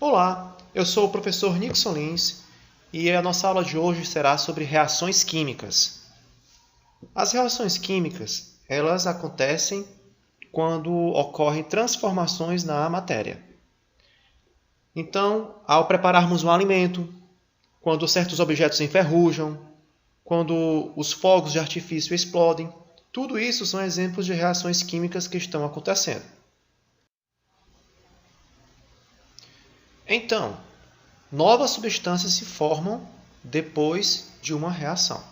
Olá, eu sou o professor Nixon Lins e a nossa aula de hoje será sobre reações químicas. As reações químicas, elas acontecem quando ocorrem transformações na matéria. Então, ao prepararmos um alimento, quando certos objetos enferrujam, quando os fogos de artifício explodem, tudo isso são exemplos de reações químicas que estão acontecendo. Então, novas substâncias se formam depois de uma reação.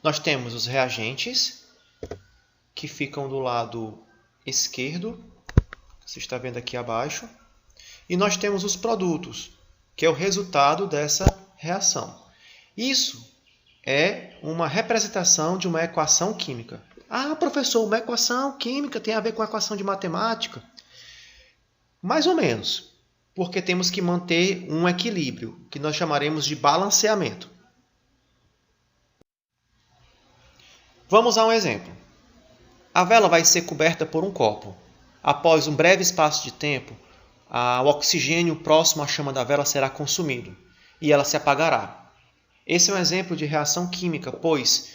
Nós temos os reagentes, que ficam do lado esquerdo, você está vendo aqui abaixo, e nós temos os produtos, que é o resultado dessa reação. Isso é uma representação de uma equação química. Ah, professor, uma equação química tem a ver com a equação de matemática? Mais ou menos. Porque temos que manter um equilíbrio, que nós chamaremos de balanceamento. Vamos a um exemplo. A vela vai ser coberta por um copo. Após um breve espaço de tempo, o oxigênio próximo à chama da vela será consumido e ela se apagará. Esse é um exemplo de reação química, pois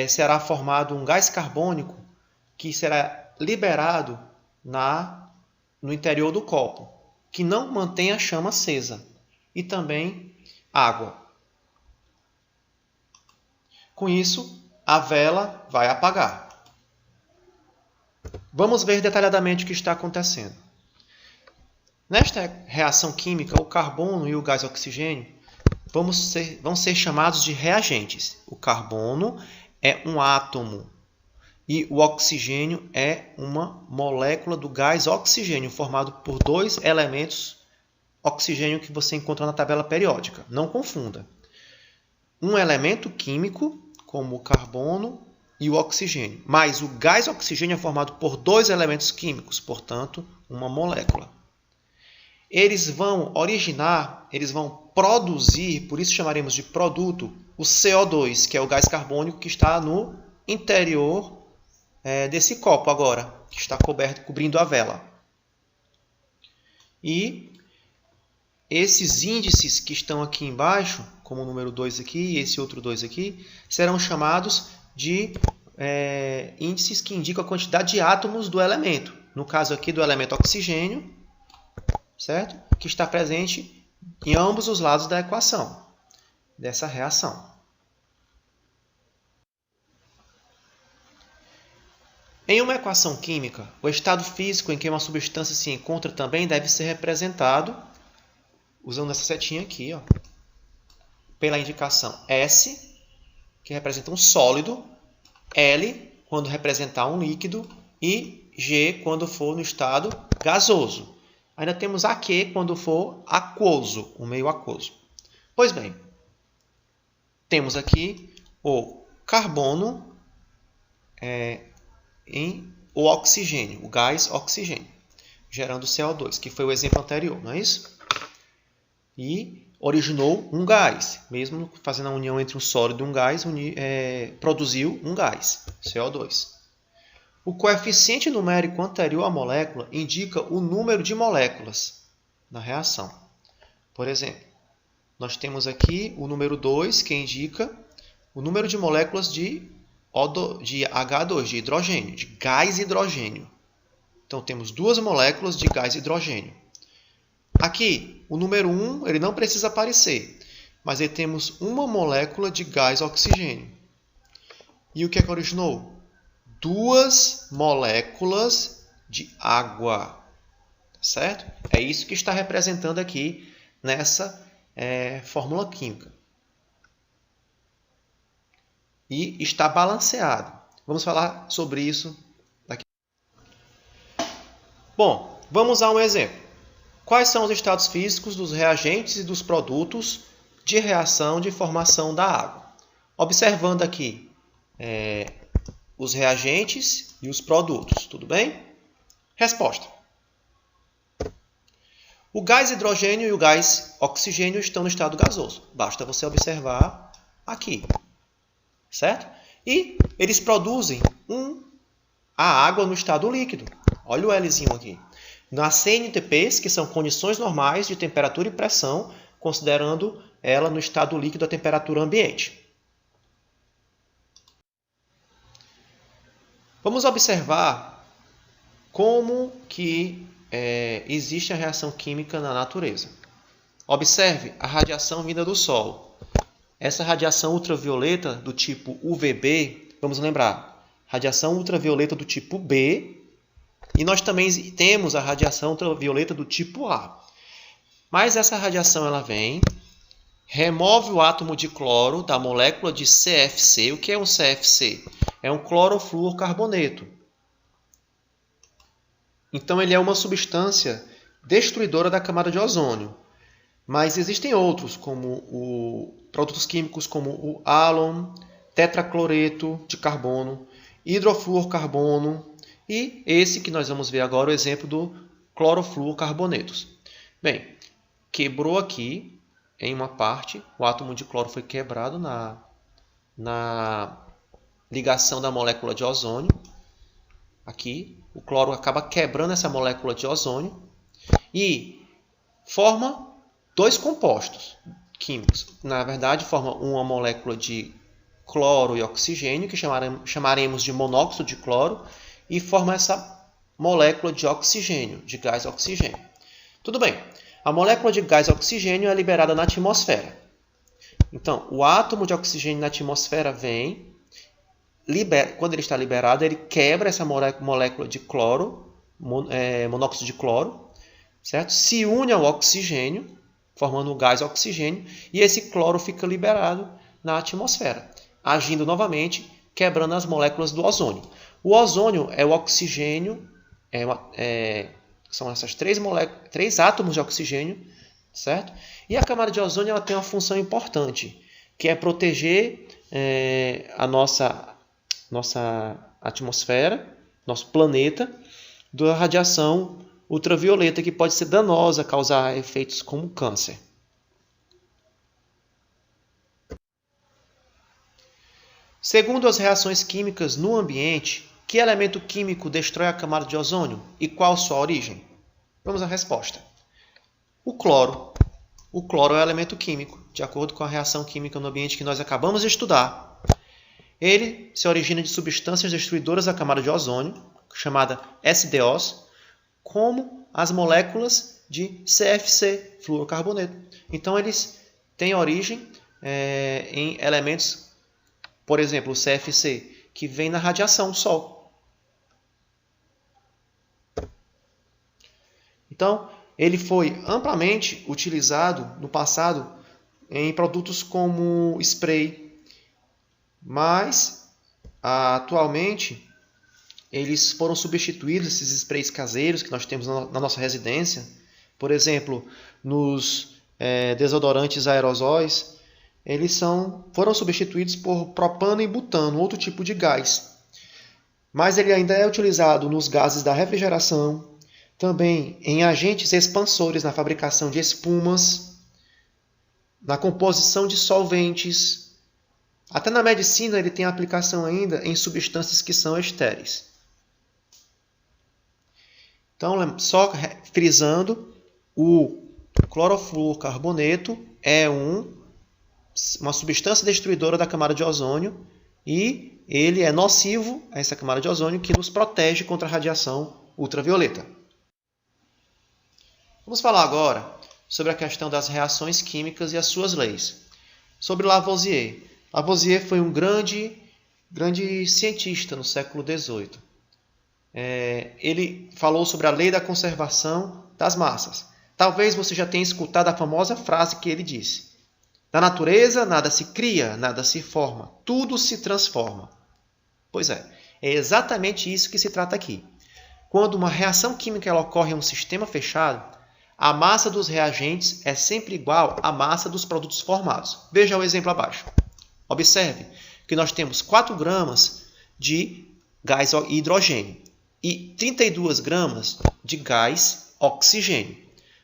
será formado um gás carbônico que será liberado no interior do copo, que não mantém a chama acesa, e também água. Com isso, a vela vai apagar. Vamos ver detalhadamente o que está acontecendo. Nesta reação química, o carbono e o gás oxigênio vão ser chamados de reagentes. O carbono é um átomo e o oxigênio é uma molécula do gás oxigênio, formado por dois elementos oxigênio que você encontra na tabela periódica. Não confunda. Um elemento químico, como o carbono e o oxigênio. Mas o gás oxigênio é formado por dois elementos químicos, portanto, uma molécula. Eles vão produzir, por isso chamaremos de produto, o CO2, que é o gás carbônico que está no interior desse copo agora, que está cobrindo a vela. E esses índices que estão aqui embaixo, como o número 2 aqui e esse outro 2 aqui, serão chamados de índices que indicam a quantidade de átomos do elemento. No caso aqui do elemento oxigênio, certo? Que está presente em ambos os lados da equação, dessa reação. Em uma equação química, o estado físico em que uma substância se encontra também deve ser representado usando essa setinha aqui, pela indicação S, que representa um sólido, L, quando representar um líquido, e G, quando for no estado gasoso. Ainda temos AQ quando for aquoso, o meio aquoso. Pois bem, temos aqui o carbono em o oxigênio, o gás oxigênio, gerando CO2, que foi o exemplo anterior, não é isso? E originou um gás, mesmo fazendo a união entre um sólido e um gás, produziu um gás, CO2. O coeficiente numérico anterior à molécula indica o número de moléculas na reação. Por exemplo, nós temos aqui o número 2, que indica o número de moléculas de H2, de hidrogênio, de gás hidrogênio. Então, temos duas moléculas de gás hidrogênio. Aqui, o número 1, ele não precisa aparecer, mas aí temos uma molécula de gás oxigênio. E o que é que originou? Duas moléculas de água. Certo? É isso que está representando aqui nessa fórmula química. E está balanceado. Vamos falar sobre isso daqui. Bom, vamos a um exemplo. Quais são os estados físicos dos reagentes e dos produtos de reação de formação da água? Observando aqui os reagentes e os produtos, tudo bem? Resposta. O gás hidrogênio e o gás oxigênio estão no estado gasoso. Basta você observar aqui. Certo? E eles produzem a água no estado líquido. Olha o Lzinho aqui. Nas CNTPs, que são condições normais de temperatura e pressão, considerando ela no estado líquido à temperatura ambiente. Vamos observar como que existe a reação química na natureza. Observe a radiação vinda do Sol. Essa radiação ultravioleta do tipo UVB, vamos lembrar, radiação ultravioleta do tipo B, e nós também temos a radiação ultravioleta do tipo A. Mas essa radiação ela vem, remove o átomo de cloro da molécula de CFC. O que é um CFC? É um clorofluorcarboneto. Então ele é uma substância destruidora da camada de ozônio. Mas existem outros, como produtos químicos como o álon, tetracloreto de carbono, hidrofluorcarbono e esse que nós vamos ver agora, o exemplo do clorofluorcarbonetos. Bem, quebrou aqui em uma parte, o átomo de cloro foi quebrado na ligação da molécula de ozônio. Aqui, o cloro acaba quebrando essa molécula de ozônio e forma dois compostos químicos. Na verdade, forma uma molécula de cloro e oxigênio, que chamaremos de monóxido de cloro, e forma essa molécula de oxigênio, de gás oxigênio. Tudo bem, a molécula de gás oxigênio é liberada na atmosfera. Então, o átomo de oxigênio na atmosfera vem, quando ele está liberado, ele quebra essa molécula de cloro, monóxido de cloro, certo? Se une ao oxigênio, formando o gás oxigênio, e esse cloro fica liberado na atmosfera, agindo novamente, quebrando as moléculas do ozônio. O ozônio é o oxigênio, são essas três átomos de oxigênio, certo? E a camada de ozônio ela tem uma função importante, que é proteger a nossa atmosfera, nosso planeta, da radiação ultravioleta, que pode ser danosa, causar efeitos como câncer. Segundo as reações químicas no ambiente, que elemento químico destrói a camada de ozônio e qual sua origem? Vamos à resposta. O cloro. O cloro é um elemento químico, de acordo com a reação química no ambiente que nós acabamos de estudar. Ele se origina de substâncias destruidoras da camada de ozônio, chamada SDOs, como as moléculas de CFC, fluorocarboneto. Então, eles têm origem em elementos, por exemplo, o CFC, que vem na radiação do Sol. Então, ele foi amplamente utilizado no passado em produtos como spray, mas atualmente eles foram substituídos, esses sprays caseiros que nós temos na nossa residência, por exemplo, nos desodorantes aerosóis, eles foram substituídos por propano e butano, outro tipo de gás. Mas ele ainda é utilizado nos gases da refrigeração, também em agentes expansores na fabricação de espumas, na composição de solventes. Até na medicina ele tem aplicação ainda em substâncias que são estéreis. Então, só frisando, o clorofluorcarboneto é uma substância destruidora da camada de ozônio e ele é nocivo a essa camada de ozônio que nos protege contra a radiação ultravioleta. Vamos falar agora sobre a questão das reações químicas e as suas leis. Sobre Lavoisier. Lavoisier foi um grande cientista no século XVIII. Ele falou sobre a lei da conservação das massas. Talvez você já tenha escutado a famosa frase que ele disse: na natureza, nada se cria, nada se forma, tudo se transforma. Pois é exatamente isso que se trata aqui. Quando uma reação química ela ocorre em um sistema fechado, a massa dos reagentes é sempre igual à massa dos produtos formados. Veja o exemplo abaixo. Observe que nós temos 4 gramas de gás hidrogênio e 32 gramas de gás oxigênio.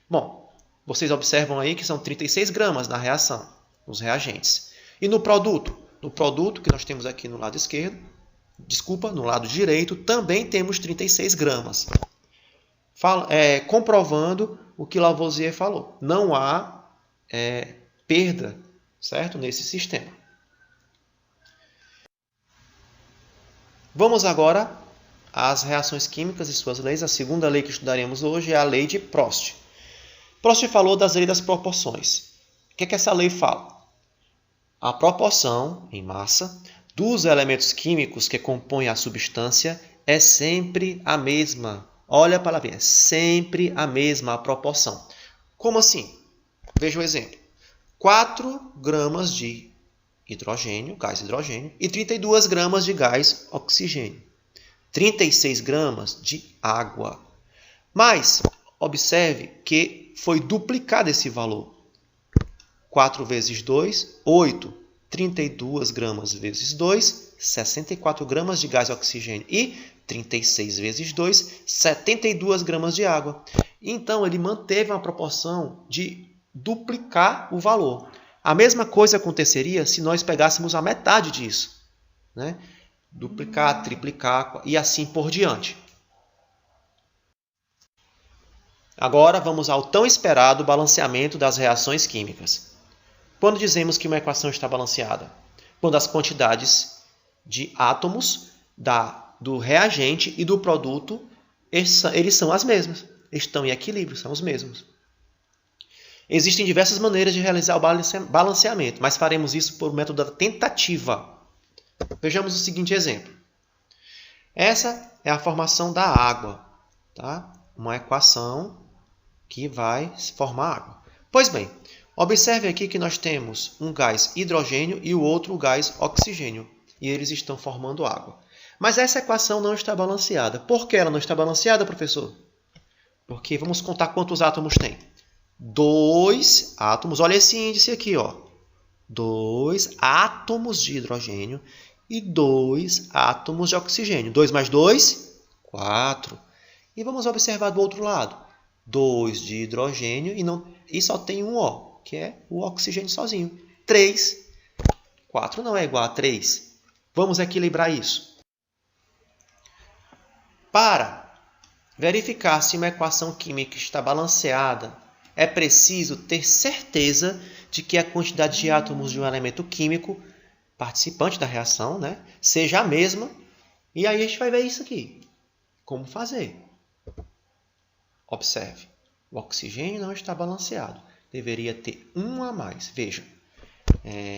Bom, vocês observam aí que são 36 gramas na reação, nos reagentes. E no produto? No produto que nós temos aqui no lado esquerdo, no lado direito, também temos 36 gramas. comprovando o que Lavoisier falou. Não há perda, certo? Nesse sistema. Vamos agora às reações químicas e suas leis. A segunda lei que estudaremos hoje é a lei de Prost. Prost falou das leis das proporções. O que essa lei fala? A proporção em massa dos elementos químicos que compõem a substância é sempre a mesma. Olha a palavrinha, sempre a mesma proporção. Como assim? Veja o exemplo. 4 gramas de hidrogênio, gás hidrogênio, e 32 gramas de gás oxigênio. 36 gramas de água. Mas, observe que foi duplicado esse valor. 4 vezes 2, 8. 32 gramas vezes 2, 64 gramas de gás oxigênio. E 36 vezes 2, 72 gramas de água. Então, ele manteve uma proporção de duplicar o valor. A mesma coisa aconteceria se nós pegássemos a metade disso, né? Duplicar, triplicar e assim por diante. Agora vamos ao tão esperado balanceamento das reações químicas. Quando dizemos que uma equação está balanceada? Quando as quantidades de átomos do reagente e do produto eles são as mesmas, estão em equilíbrio, são os mesmos. Existem diversas maneiras de realizar o balanceamento, mas faremos isso por método da tentativa. Vejamos o seguinte exemplo. Essa é a formação da água, tá? Uma equação que vai formar água. Pois bem, observe aqui que nós temos um gás hidrogênio e o outro gás oxigênio, e eles estão formando água. Mas essa equação não está balanceada. Por que ela não está balanceada, professor? Porque vamos contar quantos átomos tem. 2 átomos, olha esse índice aqui, ó. 2 átomos de hidrogênio e 2 átomos de oxigênio. 2 mais 2, 4. E vamos observar do outro lado. 2 de hidrogênio e só tem um O, que é o oxigênio sozinho. 3. 4 não é igual a 3. Vamos equilibrar isso. Para verificar se uma equação química está balanceada, é preciso ter certeza de que a quantidade de átomos de um elemento químico participante da reação, né, seja a mesma. E aí a gente vai ver isso aqui. Como fazer? Observe. O oxigênio não está balanceado. Deveria ter um a mais. Veja.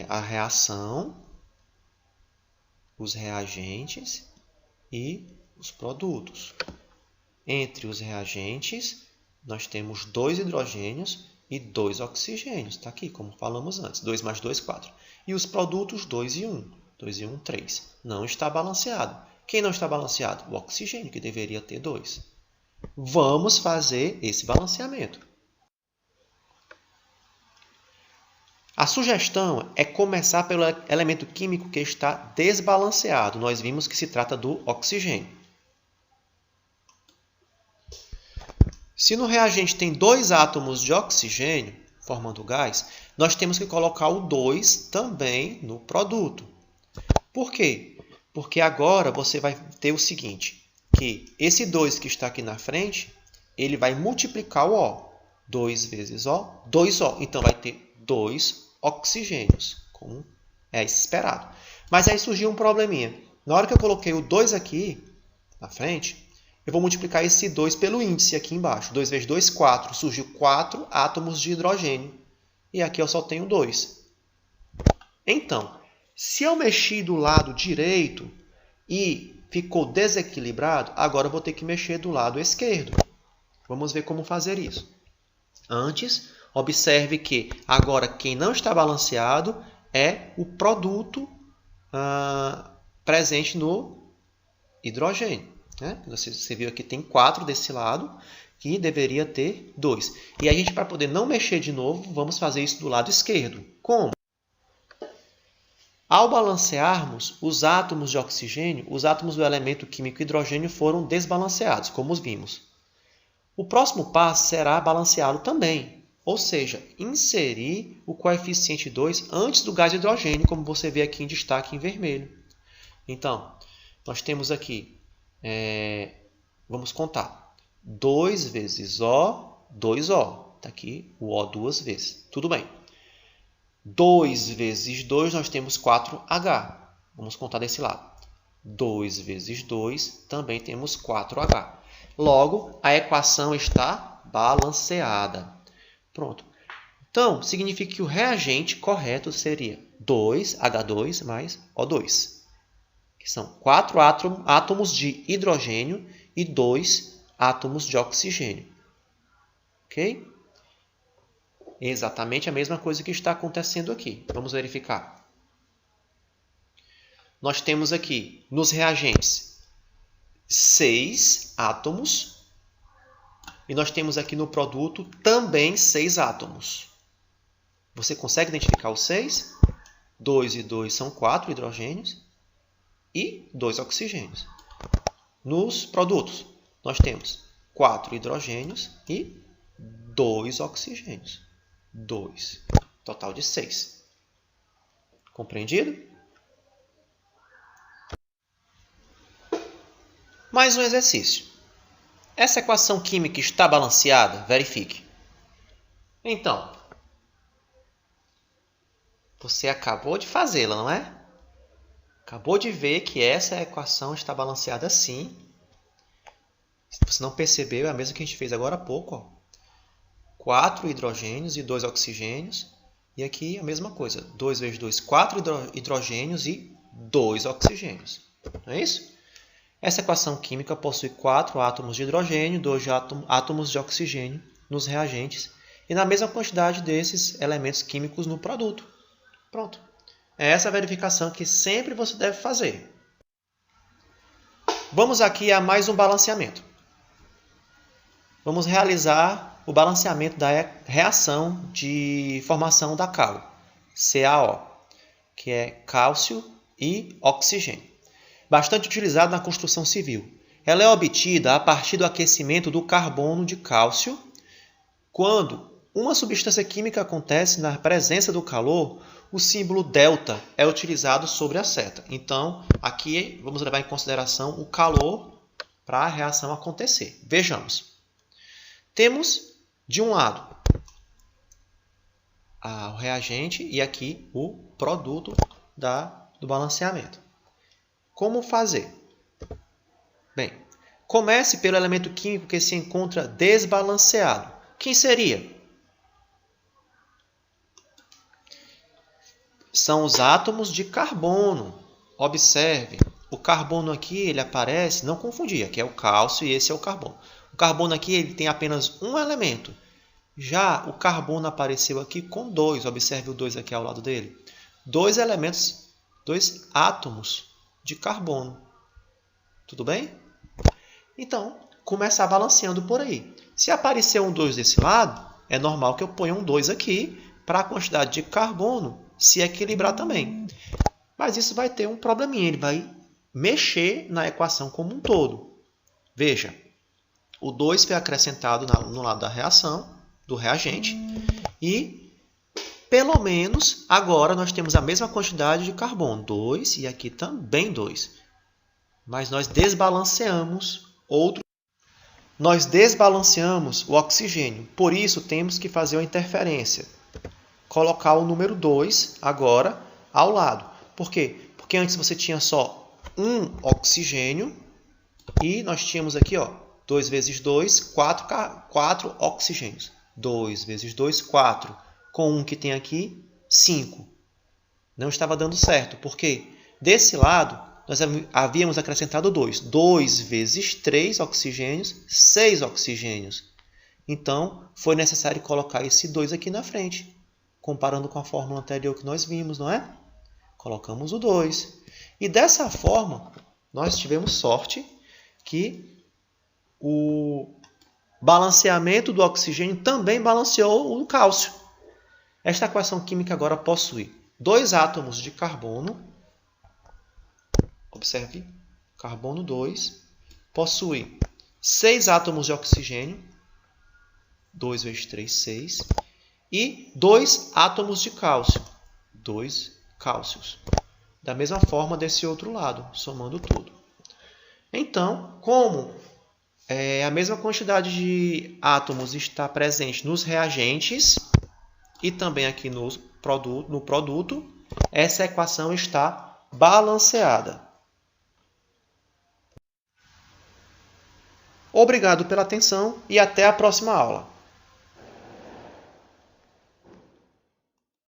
A reação, os reagentes e os produtos. Entre os reagentes, nós temos 2 hidrogênios e 2 oxigênios. Está aqui, como falamos antes. 2 mais 2, 4. E os produtos, 2 e 1. 2 e 1, 3. Não está balanceado. Quem não está balanceado? O oxigênio, que deveria ter 2. Vamos fazer esse balanceamento. A sugestão é começar pelo elemento químico que está desbalanceado. Nós vimos que se trata do oxigênio. Se no reagente tem 2 átomos de oxigênio, formando gás, nós temos que colocar o 2 também no produto. Por quê? Porque agora você vai ter o seguinte, que esse 2 que está aqui na frente, ele vai multiplicar o O. 2 vezes O, 2O. Então, vai ter 2 oxigênios, como é esperado. Mas aí surgiu um probleminha. Na hora que eu coloquei o 2 aqui na frente, eu vou multiplicar esse 2 pelo índice aqui embaixo. 2 vezes 2, 4. Surgiu 4 átomos de hidrogênio. E aqui eu só tenho 2. Então, se eu mexi do lado direito e ficou desequilibrado, agora eu vou ter que mexer do lado esquerdo. Vamos ver como fazer isso. Antes, observe que agora quem não está balanceado é o produto presente no hidrogênio. Você viu aqui tem 4 desse lado que deveria ter 2. E a gente, para poder não mexer de novo, vamos fazer isso do lado esquerdo. Como? Ao balancearmos os átomos de oxigênio, os átomos do elemento químico hidrogênio foram desbalanceados, como vimos. O próximo passo será balanceá-lo também, ou seja, inserir o coeficiente 2 antes do gás hidrogênio, como você vê aqui em destaque em vermelho. Então, nós temos aqui, vamos contar, 2 vezes O, 2O. Está aqui o O duas vezes. Tudo bem. 2 vezes 2, nós temos 4H. Vamos contar desse lado. 2 vezes 2, também temos 4H. Logo, a equação está balanceada. Pronto. Então, significa que o reagente correto seria 2H2 mais O2, que são 4 átomos de hidrogênio e 2 átomos de oxigênio. Ok? Exatamente a mesma coisa que está acontecendo aqui. Vamos verificar. Nós temos aqui, nos reagentes, 6 átomos. E nós temos aqui no produto também 6 átomos. Você consegue identificar os 6? 2 e 2 são 4 hidrogênios e 2 oxigênios. Nos produtos, nós temos 4 hidrogênios e 2 oxigênios. 2. Total de 6. Compreendido? Mais um exercício. Essa equação química está balanceada? Verifique. Então, você acabou de fazê-la, não é? Acabou de ver que essa equação está balanceada sim. Se você não percebeu, é a mesma que a gente fez agora há pouco. Ó. 4 hidrogênios e 2 oxigênios. E aqui a mesma coisa. 2 vezes 2, 4 hidrogênios e 2 oxigênios. Não é isso? Essa equação química possui 4 átomos de hidrogênio e 2 átomos de oxigênio nos reagentes e na mesma quantidade desses elementos químicos no produto. Pronto. É essa a verificação que sempre você deve fazer. Vamos aqui a mais um balanceamento. Vamos realizar o balanceamento da reação de formação da cal, CaO, que é cálcio e oxigênio. Bastante utilizada na construção civil. Ela é obtida a partir do aquecimento do carbono de cálcio. Quando uma substância química acontece na presença do calor, o símbolo delta é utilizado sobre a seta. Então, aqui vamos levar em consideração o calor para a reação acontecer. Vejamos. Temos, de um lado, o reagente e aqui o produto do balanceamento. Como fazer? Bem, comece pelo elemento químico que se encontra desbalanceado. Quem seria? São os átomos de carbono. Observe, o carbono aqui ele aparece, não confundir, aqui é o cálcio e esse é o carbono. O carbono aqui ele tem apenas um elemento. Já o carbono apareceu aqui com 2. Observe o 2 aqui ao lado dele. 2 elementos, 2 átomos de carbono. Tudo bem? Então, começar balanceando por aí. Se aparecer um 2 desse lado, é normal que eu ponha um 2 aqui para a quantidade de carbono se equilibrar também. Mas isso vai ter um probleminha, ele vai mexer na equação como um todo. Veja, o 2 foi acrescentado no lado da reação, do reagente, e pelo menos agora nós temos a mesma quantidade de carbono, 2, e aqui também 2. Mas nós desbalanceamos o oxigênio, por isso temos que fazer uma interferência. Colocar o número 2 agora ao lado. Por quê? Porque antes você tinha só um oxigênio e nós tínhamos aqui, 2 vezes 2, 4 oxigênios. 2 vezes 2, 4. Com um que tem aqui, 5. Não estava dando certo. Por quê? Desse lado, nós havíamos acrescentado 2. 2 vezes 3 oxigênios, 6 oxigênios. Então, foi necessário colocar esse 2 aqui na frente. Comparando com a fórmula anterior que nós vimos, não é? Colocamos o 2. E dessa forma, nós tivemos sorte que o balanceamento do oxigênio também balanceou o cálcio. Esta equação química agora possui 2 átomos de carbono. Observe, carbono 2. Possui 6 átomos de oxigênio. 2 vezes 3, 6. E 2 átomos de cálcio. 2 cálcios. Da mesma forma desse outro lado, somando tudo. Então, como A mesma quantidade de átomos está presente nos reagentes e também aqui no produto. Essa equação está balanceada. Obrigado pela atenção e até a próxima aula.